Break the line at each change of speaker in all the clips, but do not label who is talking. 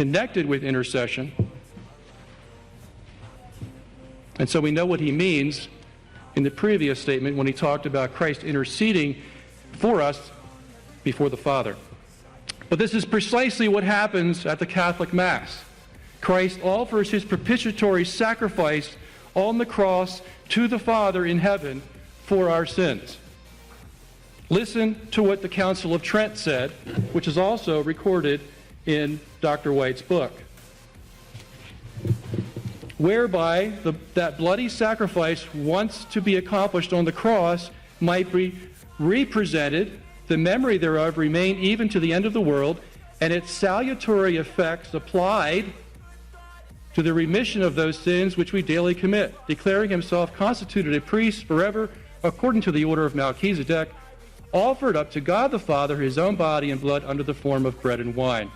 connected with intercession. And so we know what he means in the previous statement when he talked about Christ interceding for us before the Father. But this is precisely what happens at the Catholic Mass. Christ offers his propitiatory sacrifice on the cross to the Father in heaven for our sins. Listen to what the Council of Trent said, which is also recorded in Dr. White's book. Whereby that bloody sacrifice, once to be accomplished on the cross, might be represented, the memory thereof remain even to the end of the world, and its salutary effects applied to the remission of those sins which we daily commit, declaring himself constituted a priest forever, according to the order of Melchizedek, offered up to God the Father his own body and blood under the form of bread and wine.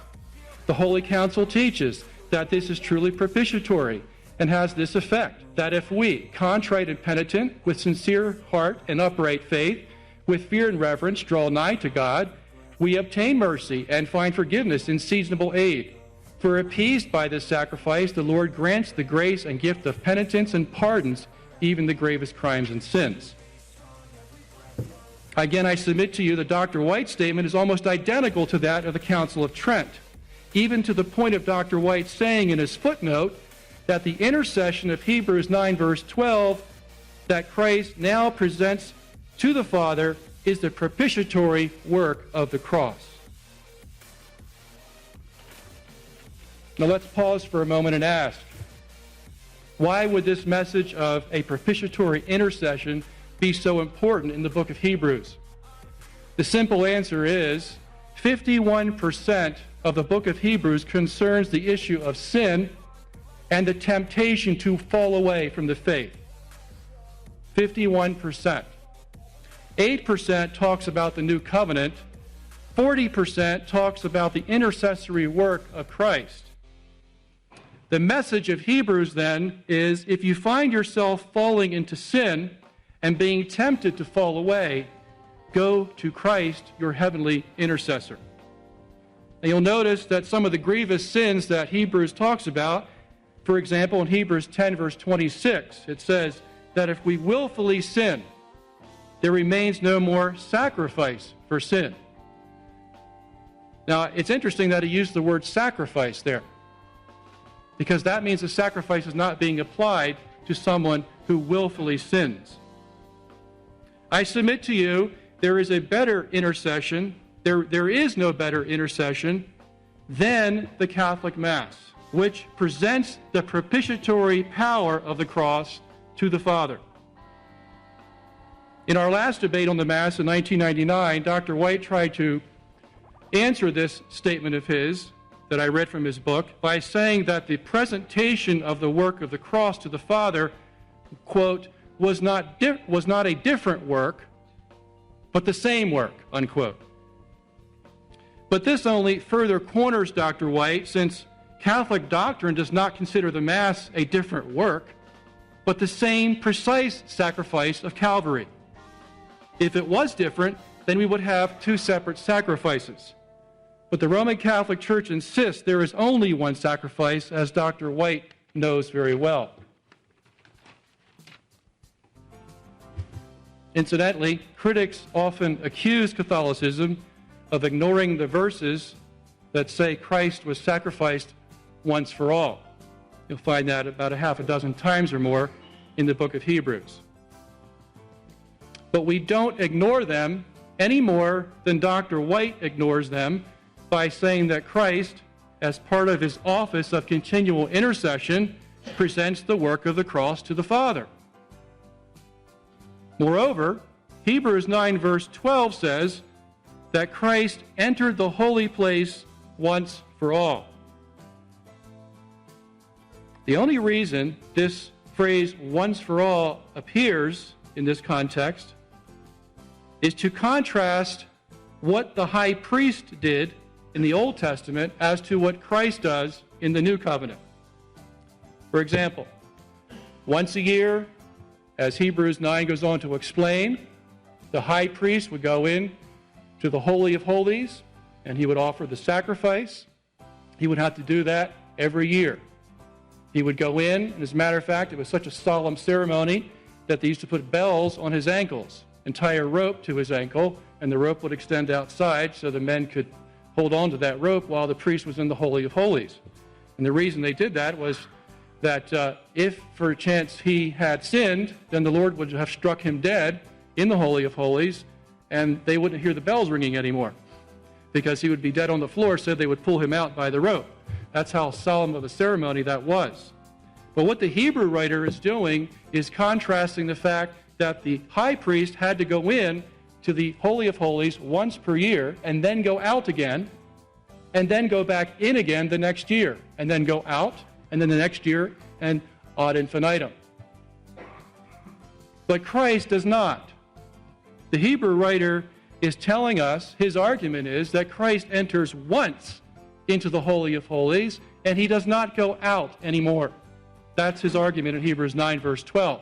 The Holy Council teaches that this is truly propitiatory, and has this effect, that if we, contrite and penitent, with sincere heart and upright faith, with fear and reverence, draw nigh to God, we obtain mercy and find forgiveness in seasonable aid. For appeased by this sacrifice, the Lord grants the grace and gift of penitence and pardons even the gravest crimes and sins. Again, I submit to you that Dr. White's statement is almost identical to that of the Council of Trent, even to the point of Dr. White saying in his footnote that the intercession of Hebrews 9 verse 12 that Christ now presents to the Father is the propitiatory work of the cross. Now let's pause for a moment and ask, why would this message of a propitiatory intercession be so important in the book of Hebrews? The simple answer is 51% of the book of Hebrews concerns the issue of sin and the temptation to fall away from the faith. 51%. 8% talks about the new covenant. 40% talks about the intercessory work of Christ. The message of Hebrews then is, if you find yourself falling into sin and being tempted to fall away, go to Christ, your heavenly intercessor. And you'll notice that some of the grievous sins that Hebrews talks about, for example, in Hebrews 10 verse 26, it says that if we willfully sin, there remains no more sacrifice for sin. Now, it's interesting that he used the word sacrifice there, because that means the sacrifice is not being applied to someone who willfully sins. I submit to you, there is a better intercession. There is no better intercession than the Catholic Mass, which presents the propitiatory power of the cross to the Father. In our last debate on the Mass in 1999, Dr. White tried to answer this statement of his that I read from his book by saying that the presentation of the work of the cross to the Father, quote, was not a different work, but the same work, unquote. But this only further corners Dr. White, since Catholic doctrine does not consider the Mass a different work, but the same precise sacrifice of Calvary. If it was different, then we would have two separate sacrifices. But the Roman Catholic Church insists there is only one sacrifice, as Dr. White knows very well. Incidentally, critics often accuse Catholicism of ignoring the verses that say Christ was sacrificed once for all. You'll find that about a half a dozen times or more in the book of Hebrews. But we don't ignore them any more than Dr. White ignores them by saying that Christ, as part of his office of continual intercession, presents the work of the cross to the Father. Moreover, Hebrews 9 verse 12 says that Christ entered the holy place once for all. The only reason this phrase once for all appears in this context is to contrast what the high priest did in the Old Testament as to what Christ does in the New Covenant. For example, once a year, as Hebrews 9 goes on to explain, the high priest would go in to the Holy of Holies and he would offer the sacrifice. He would have to do that every year. He would go in, and as a matter of fact, it was such a solemn ceremony that they used to put bells on his ankles and tie a rope to his ankle, and the rope would extend outside so the men could hold on to that rope while the priest was in the Holy of Holies. And the reason they did that was that if, for a chance, he had sinned, then the Lord would have struck him dead in the Holy of Holies, and they wouldn't hear the bells ringing anymore because he would be dead on the floor, so they would pull him out by the rope. That's how solemn of a ceremony that was. But what the Hebrew writer is doing is contrasting the fact that the high priest had to go in to the Holy of Holies once per year and then go out again and then go back in again the next year and then go out and then the next year and ad infinitum. But Christ does not. The Hebrew writer is telling us, his argument is that Christ enters once into the Holy of Holies and he does not go out anymore. That's his argument in Hebrews 9 verse 12.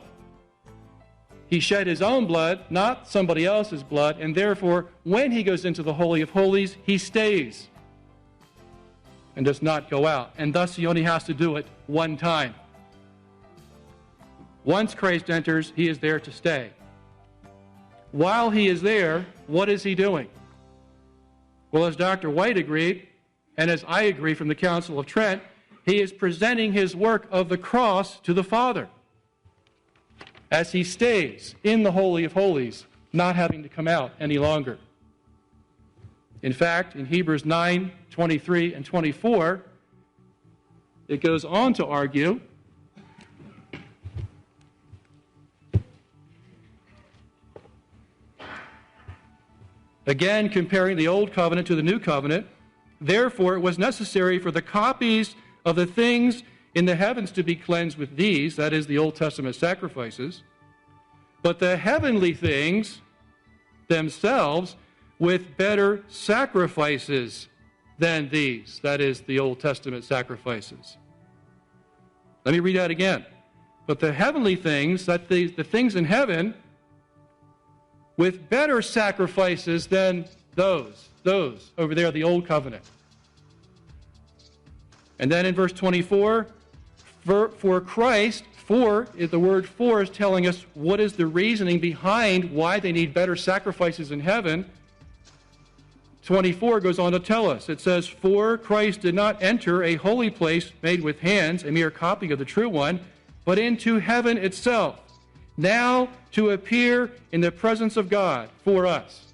He shed his own blood, not somebody else's blood, and therefore when he goes into the Holy of Holies, he stays and does not go out. And thus he only has to do it one time. Once Christ enters, he is there to stay. While he is there, what is he doing? Well, as Dr. White agreed, and as I agree from the Council of Trent, he is presenting his work of the cross to the Father as he stays in the Holy of Holies, not having to come out any longer. In fact, in Hebrews 9, 23 and 24, it goes on to argue again, comparing the Old Covenant to the New Covenant. Therefore, it was necessary for the copies of the things in the heavens to be cleansed with these, that is, the Old Testament sacrifices, but the heavenly things themselves with better sacrifices than these, that is, the Old Testament sacrifices. Let me read that again. But the heavenly things, that the things in heaven, with better sacrifices than those over there, the Old Covenant. And then in verse 24, for Christ, the word for is telling us what is the reasoning behind why they need better sacrifices in heaven. 24 goes on to tell us. It says, for Christ did not enter a holy place made with hands, a mere copy of the true one, but into heaven itself, now to appear in the presence of God for us.